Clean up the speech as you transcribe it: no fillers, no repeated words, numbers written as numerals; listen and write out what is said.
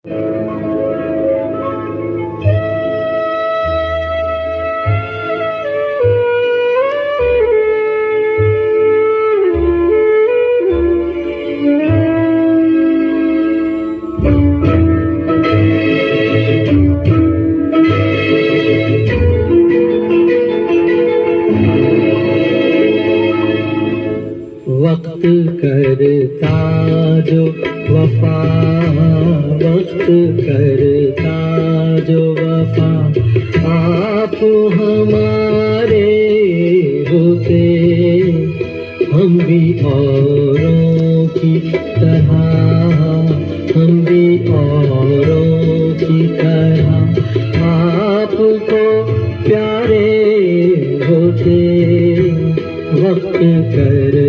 वक्त करता जो वफा, वक्त करता जो वफा, आप हमारे होते, हम भी औरों की तरह, हम भी औरों की तरह आपको प्यारे होते। वक्त कर